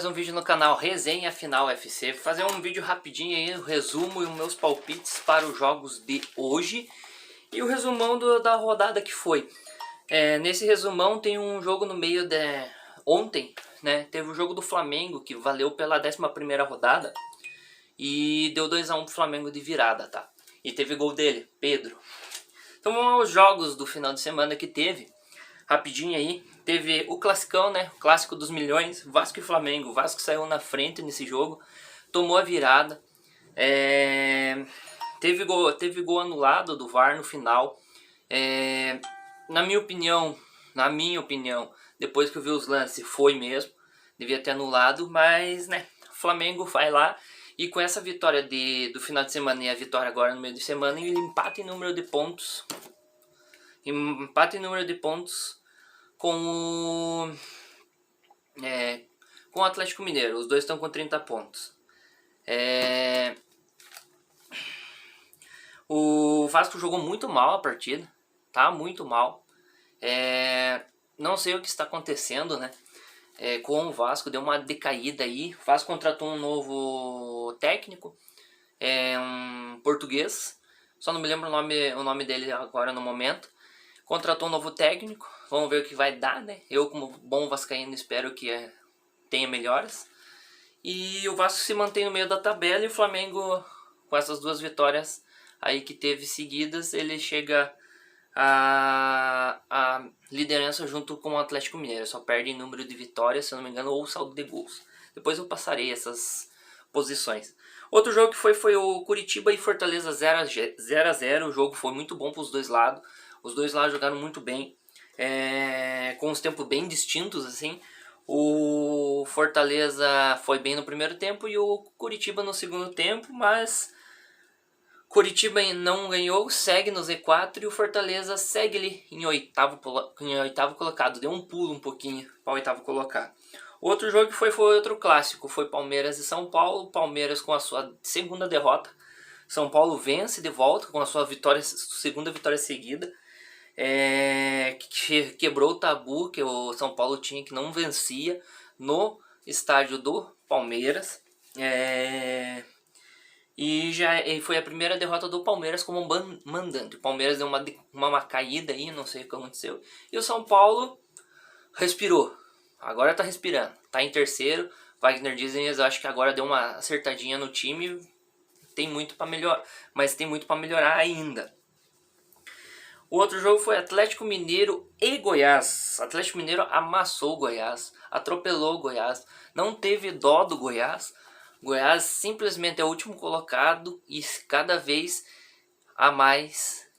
mais um vídeo no canal Resenha Final FC. Vou fazer um vídeo rapidinho aí, o resumo e os meus palpites para os jogos de hoje e o resumão da rodada que foi. Nesse resumão tem um jogo no meio de ontem, né? Teve o jogo do Flamengo que valeu pela 11ª rodada e deu 2 a 1 pro Flamengo de virada, tá? E teve gol dele, Pedro. Então vamos aos jogos do final de semana que teve. Rapidinho aí, teve o classicão, né? O clássico dos milhões, Vasco e Flamengo. O Vasco saiu na frente nesse jogo, tomou a virada. Teve gol anulado do VAR no final. Na minha opinião, depois que eu vi os lances, foi mesmo. Devia ter anulado, mas né, o Flamengo vai lá. E com essa vitória do final de semana e a vitória agora no meio de semana, ele empata em número de pontos. Com o Atlético Mineiro. Os dois estão com 30 pontos. O Vasco jogou muito mal a partida, tá? Muito mal. Não sei o que está acontecendo, né? Com o Vasco, deu uma decaída aí. O Vasco contratou um novo técnico, um português. Só não me lembro o nome dele agora no momento. Contratou um novo técnico, vamos ver o que vai dar, né? Eu, como bom vascaíno, espero que tenha melhoras. E o Vasco se mantém no meio da tabela e o Flamengo, com essas duas vitórias aí que teve seguidas, ele chega a liderança junto com o Atlético Mineiro. Só perde em número de vitórias, se eu não me engano, ou saldo de gols. Depois eu passarei essas posições. Outro jogo que foi o Curitiba e Fortaleza 0 a 0. O jogo foi muito bom para os dois lados. Os dois lados jogaram muito bem, com os tempos bem distintos, assim. O Fortaleza foi bem no primeiro tempo e o Curitiba no segundo tempo, mas Curitiba não ganhou, segue no Z4 e o Fortaleza segue ali em oitavo colocado. Deu um pulo um pouquinho para o oitavo colocado. Outro jogo que foi outro clássico, foi Palmeiras e São Paulo. Palmeiras com a sua segunda derrota. São Paulo vence de volta com a sua segunda vitória seguida. Que quebrou o tabu que o São Paulo tinha, que não vencia no estádio do Palmeiras. E foi a primeira derrota do Palmeiras como mandante. O Palmeiras deu uma caída aí, não sei o que aconteceu. E o São Paulo respirou. Agora tá respirando. Tá em terceiro. Wagner Diniz, eu acho que agora deu uma acertadinha no time. Tem muito para melhorar, mas tem muito para melhorar ainda. O outro jogo foi Atlético Mineiro e Goiás. Atlético Mineiro amassou o Goiás, atropelou o Goiás, não teve dó do Goiás. Goiás simplesmente é o último colocado e cada vez a mais,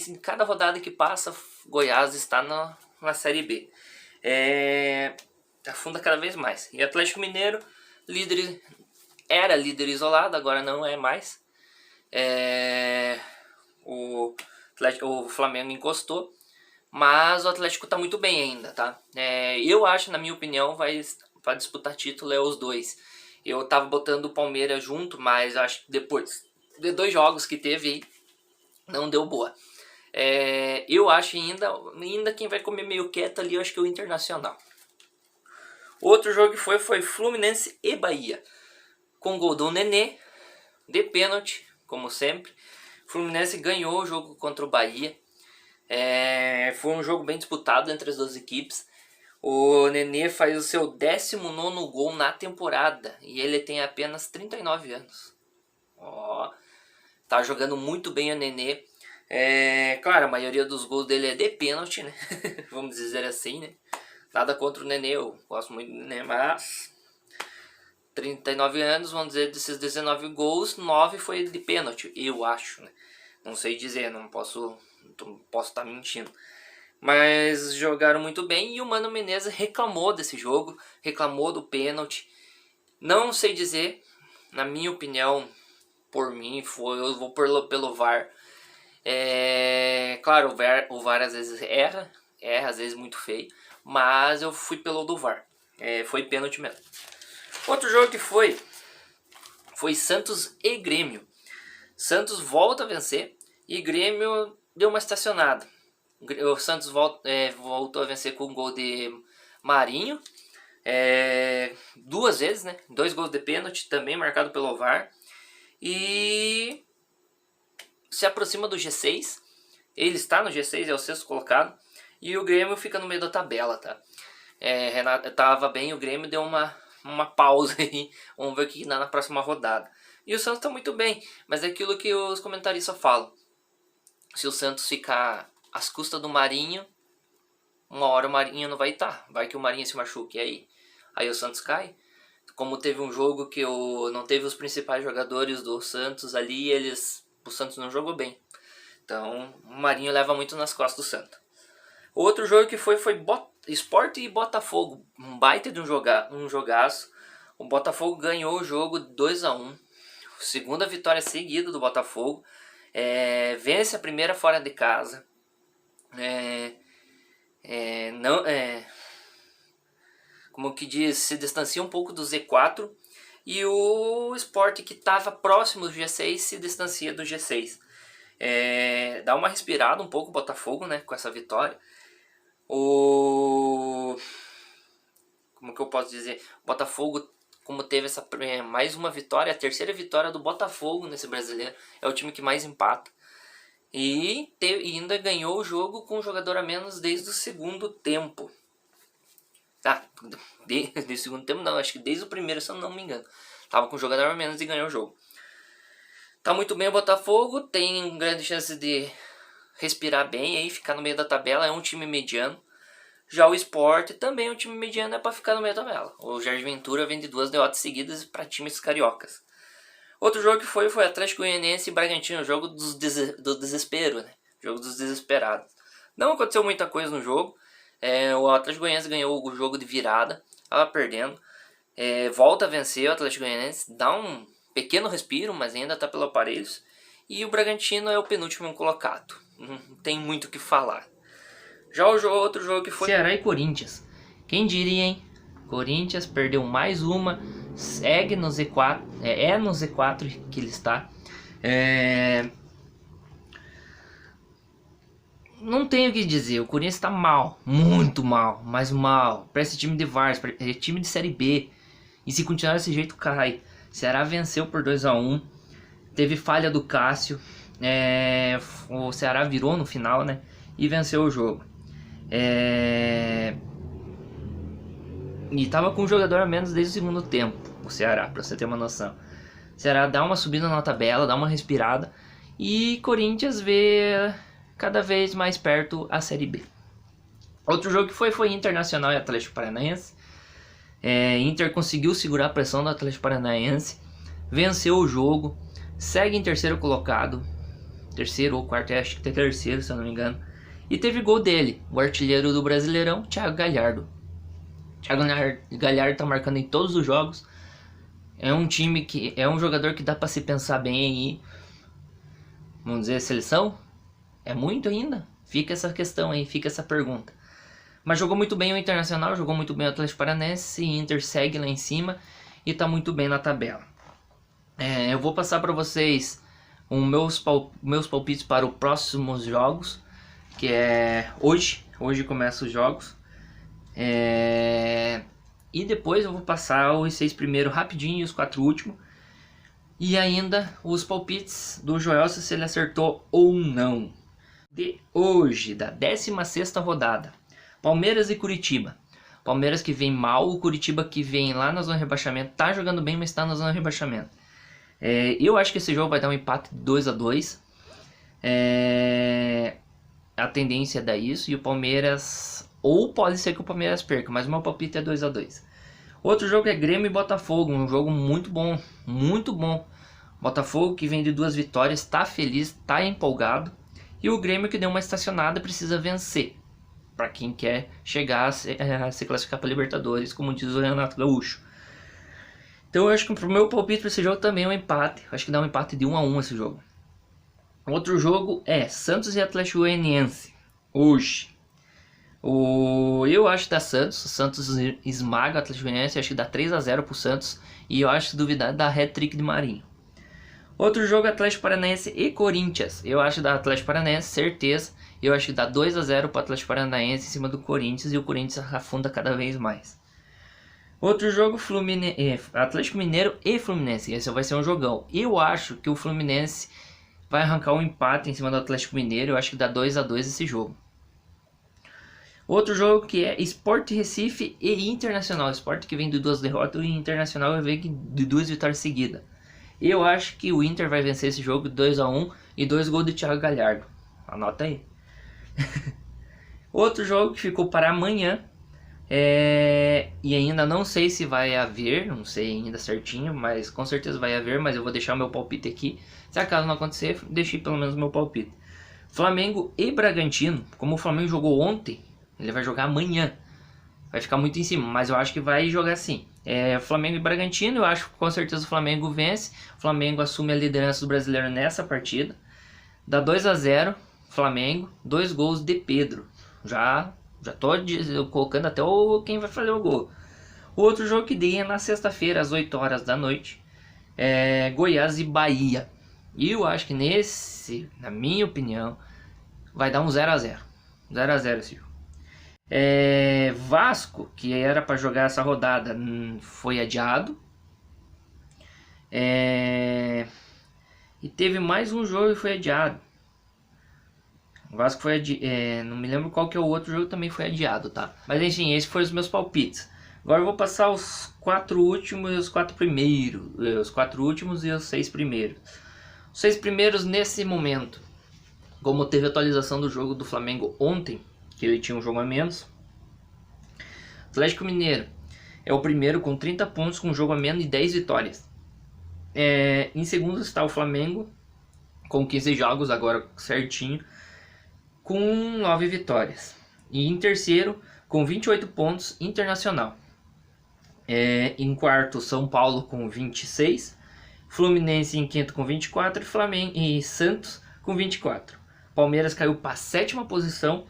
em cada rodada que passa, Goiás está na Série B. Afunda cada vez mais. E Atlético Mineiro, era líder isolado, agora não é mais. O Flamengo encostou, mas o Atlético está muito bem ainda, tá? Eu acho, na minha opinião, para disputar título os dois. Eu tava botando o Palmeiras junto, mas acho que depois de 2 jogos que teve aí, não deu boa. Eu acho ainda quem vai comer meio quieto ali, eu acho que é o Internacional. Outro jogo que foi Fluminense e Bahia, com gol do Nenê, de pênalti, como sempre. Fluminense ganhou o jogo contra o Bahia. Foi um jogo bem disputado entre as duas equipes. O Nenê faz o seu 19º gol na temporada e ele tem apenas 39 anos. Tá jogando muito bem o Nenê. Claro, a maioria dos gols dele é de pênalti, né? Vamos dizer assim, né? Nada contra o Nenê, eu gosto muito do Nenê, mas 39 anos, vamos dizer, desses 19 gols, 9 foi de pênalti, eu acho, né? Não sei dizer, não posso estar mentindo. Mas jogaram muito bem e o Mano Menezes reclamou desse jogo, reclamou do pênalti. Não sei dizer, na minha opinião, eu vou pelo VAR. Claro, o VAR às vezes erra às vezes muito feio, mas eu fui pelo do VAR. Foi pênalti mesmo. Outro jogo que foi Santos e Grêmio. Santos volta a vencer e Grêmio deu uma estacionada. O Santos voltou a vencer com um gol de Marinho. 2 vezes, né? 2 gols de pênalti, também marcado pelo VAR. E se aproxima do G6. Ele está no G6, é o 6º colocado. E o Grêmio fica no meio da tabela, tá? Renato tava bem, o Grêmio deu uma pausa aí. Vamos ver o que dá na próxima rodada. E o Santos tá muito bem, mas é aquilo que os comentaristas falam. Se o Santos ficar às custas do Marinho, uma hora o Marinho não vai estar. Vai que o Marinho se machuque, e aí o Santos cai. Como teve um jogo que não teve os principais jogadores do Santos ali, o Santos não jogou bem. Então o Marinho leva muito nas costas do Santos. Outro jogo que foi Sport e Botafogo. Um baita de um jogaço. O Botafogo ganhou o jogo 2-1. Segunda vitória seguida do Botafogo. Vence a primeira fora de casa. Como que diz, se distancia um pouco do Z4. E o Sport, que estava próximo do G6, se distancia do G6. Dá uma respirada um pouco o Botafogo, né, com essa vitória. Como que eu posso dizer? O Botafogo, como teve mais uma vitória, a terceira vitória do Botafogo nesse brasileiro, é o time que mais empata. E ainda ganhou o jogo com um jogador a menos desde o segundo tempo. Desde o segundo tempo não, acho que desde o primeiro, se eu não me engano. Tava com um jogador a menos e ganhou o jogo. Tá muito bem o Botafogo, tem grande chance de respirar bem aí, ficar no meio da tabela, é um time mediano. Já o Sport também é um time mediano, é para ficar no meio da tabela. O Jair Ventura vem de 2 derrotas seguidas para times cariocas. Outro jogo que foi Atlético Goianiense e Bragantino, jogo do desespero, né? Jogo dos desesperados. Não aconteceu muita coisa no jogo. O Atlético Goianiense ganhou o jogo de virada, estava perdendo. Volta a vencer o Atlético Goianiense, dá um pequeno respiro, mas ainda está pelo aparelhos. E o Bragantino é o penúltimo colocado. Não tem muito o que falar. Já outro jogo que foi Ceará e Corinthians. Quem diria, hein? Corinthians perdeu mais uma, segue no Z4, no Z4 que ele está. Não tenho o que dizer, o Corinthians está mal, muito mal, mas mal. Parece time de Várzea, é time de Série B. E se continuar desse jeito, cai. Ceará venceu por 2-1. Teve falha do Cássio. O Ceará virou no final, né? E venceu o jogo. E tava com um jogador a menos desde o segundo tempo. O Ceará, pra você ter uma noção. O Ceará dá uma subida na tabela, dá uma respirada. E Corinthians vê cada vez mais perto a Série B. Outro jogo que foi Internacional e Atlético Paranaense. Inter conseguiu segurar a pressão do Atlético Paranaense. Venceu o jogo. Segue em terceiro colocado. Terceiro ou quarto, acho que é terceiro, se eu não me engano. E teve gol dele, o artilheiro do Brasileirão, Thiago Galhardo. Thiago Galhardo tá marcando em todos os jogos. É um time que é um jogador que dá para se pensar bem aí. Vamos dizer, seleção? É muito ainda? Fica essa questão aí, fica essa pergunta. Mas jogou muito bem o Internacional, jogou muito bem o Atlético Paranaense, e Inter segue lá em cima e tá muito bem na tabela. Eu vou passar para vocês meus palpites para os próximos jogos, que é hoje começam os jogos. E depois eu vou passar os 6 primeiros rapidinho e os 4 últimos. E ainda os palpites do Joel, se ele acertou ou não. De hoje, da 16ª rodada. Palmeiras e Curitiba. Palmeiras que vem mal, o Curitiba que vem lá na zona de rebaixamento. Tá jogando bem, mas tá na zona de rebaixamento. Eu acho que esse jogo vai dar um empate 2-2. A tendência é dar isso. E o Palmeiras... Ou pode ser que o Palmeiras perca, mas o meu palpite é 2-2. Outro jogo é Grêmio e Botafogo. Um jogo muito bom, muito bom. Botafogo que vem de 2 vitórias, tá feliz, tá empolgado. E o Grêmio que deu uma estacionada precisa vencer. Para quem quer chegar a se classificar para Libertadores, como diz o Renato Gaúcho. Então eu acho que pro meu palpite para esse jogo também é um empate. Eu acho que dá um empate de 1-1 esse jogo. Outro jogo é Santos e Atlético Goianiense. Hoje. Eu acho que dá Santos. O Santos esmaga o Atlético Goianiense. Acho que dá 3-0 pro Santos. E eu acho que duvidar da hat-trick de Marinho. Outro jogo é Atlético Paranaense e Corinthians. Eu acho que dá Atlético Paranaense, certeza. Eu acho que dá 2-0 pro Atlético Paranaense em cima do Corinthians. E o Corinthians afunda cada vez mais. Outro jogo, Atlético Mineiro e Fluminense. Esse vai ser um jogão. Eu acho que o Fluminense vai arrancar um empate em cima do Atlético Mineiro. Eu acho que dá 2-2 esse jogo. Outro jogo que é Sport Recife e Internacional. Sport que vem de 2 derrotas e Internacional vem de 2 vitórias seguidas. Eu acho que o Inter vai vencer esse jogo 2-1 e 2 gols do Thiago Galhardo. Anota aí. Outro jogo que ficou para amanhã. E ainda não sei se vai haver, não sei ainda certinho, mas com certeza vai haver, mas eu vou deixar o meu palpite aqui. Se acaso não acontecer, deixei pelo menos o meu palpite. Flamengo e Bragantino, como o Flamengo jogou ontem, ele vai jogar amanhã. Vai ficar muito em cima, mas eu acho que vai jogar sim. Flamengo e Bragantino, eu acho que com certeza o Flamengo vence. O Flamengo assume a liderança do brasileiro nessa partida. Dá 2-0, Flamengo, 2 gols de Pedro. Já tô colocando até quem vai fazer o gol. O outro jogo que dei é na sexta-feira, às 8 horas da noite. Goiás e Bahia. E eu acho que nesse, na minha opinião, vai dar um 0-0. 0-0 esse jogo. Vasco, que era para jogar essa rodada, foi adiado. E teve mais um jogo e foi adiado. O Vasco foi não me lembro qual que é o outro jogo, também foi adiado, tá? Mas enfim, esses foram os meus palpites. Agora eu vou passar os 4 últimos e os 4 primeiros. Os 4 últimos e os 6 primeiros. Os 6 primeiros nesse momento. Como teve atualização do jogo do Flamengo ontem, que ele tinha um jogo a menos. Atlético Mineiro é o primeiro com 30 pontos, com um jogo a menos e 10 vitórias. Em segundo está o Flamengo, com 15 jogos, agora certinho, com 9 vitórias. E em terceiro, com 28 pontos, Internacional. Em quarto, São Paulo com 26. Fluminense em quinto com 24. Flamengo e Santos com 24. Palmeiras caiu para a 7ª posição.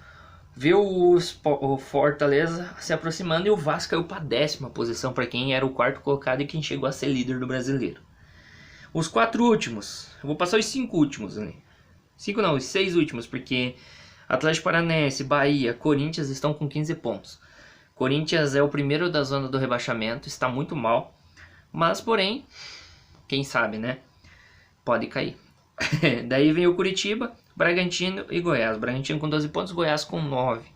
Viu o Fortaleza se aproximando. E o Vasco caiu para a 10ª posição, para quem era o quarto colocado e quem chegou a ser líder do brasileiro. Os 4 últimos. Eu vou passar os 5 últimos, né? 5 não, os 6 últimos, porque Atlético Paranaense, Bahia, Corinthians estão com 15 pontos. Corinthians é o primeiro da zona do rebaixamento, está muito mal. Mas, porém, quem sabe, né? Pode cair. Daí vem o Curitiba, Bragantino e Goiás. Bragantino com 12 pontos, Goiás com 9.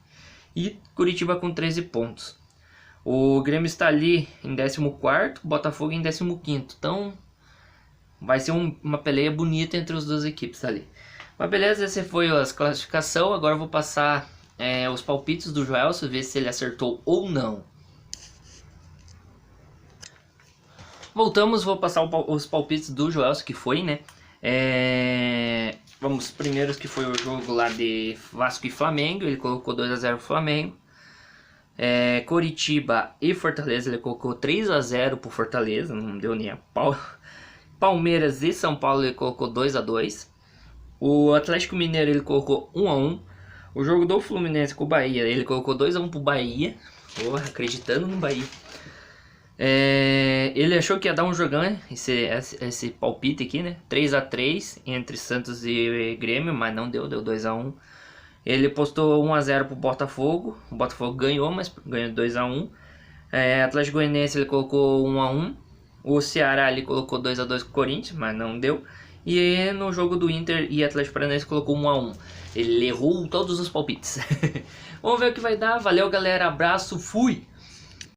E Curitiba com 13 pontos. O Grêmio está ali em 14º, Botafogo em 15º. Então, vai ser uma peleia bonita entre as duas equipes ali. Mas beleza, essa foi a classificação. Agora eu vou passar os palpites do Joelson, ver se ele acertou ou não. Voltamos, vou passar os palpites do Joelson, que foi, né? Vamos primeiros, que foi o jogo lá de Vasco e Flamengo. Ele colocou 2-0 pro Flamengo. Coritiba e Fortaleza, ele colocou 3-0 pro Fortaleza, não deu nem a pau. Palmeiras e São Paulo, ele colocou 2-2. O Atlético Mineiro, ele colocou 1-1. O jogo do Fluminense com o Bahia, ele colocou 2-1 pro Bahia. Acreditando no Bahia. Ele achou que ia dar um jogão, né? Esse palpite aqui, né? 3-3 entre Santos e Grêmio, mas não deu 2-1. Ele postou 1-0 pro Botafogo. O Botafogo ganhou, mas ganhou 2-1. Atlético Goianiense, ele colocou 1-1. O Ceará, ele colocou 2-2 com o Corinthians, mas não deu. E no jogo do Inter e Atlético Paranaense colocou 1-1. Ele errou todos os palpites. Vamos ver o que vai dar. Valeu, galera. Abraço. Fui!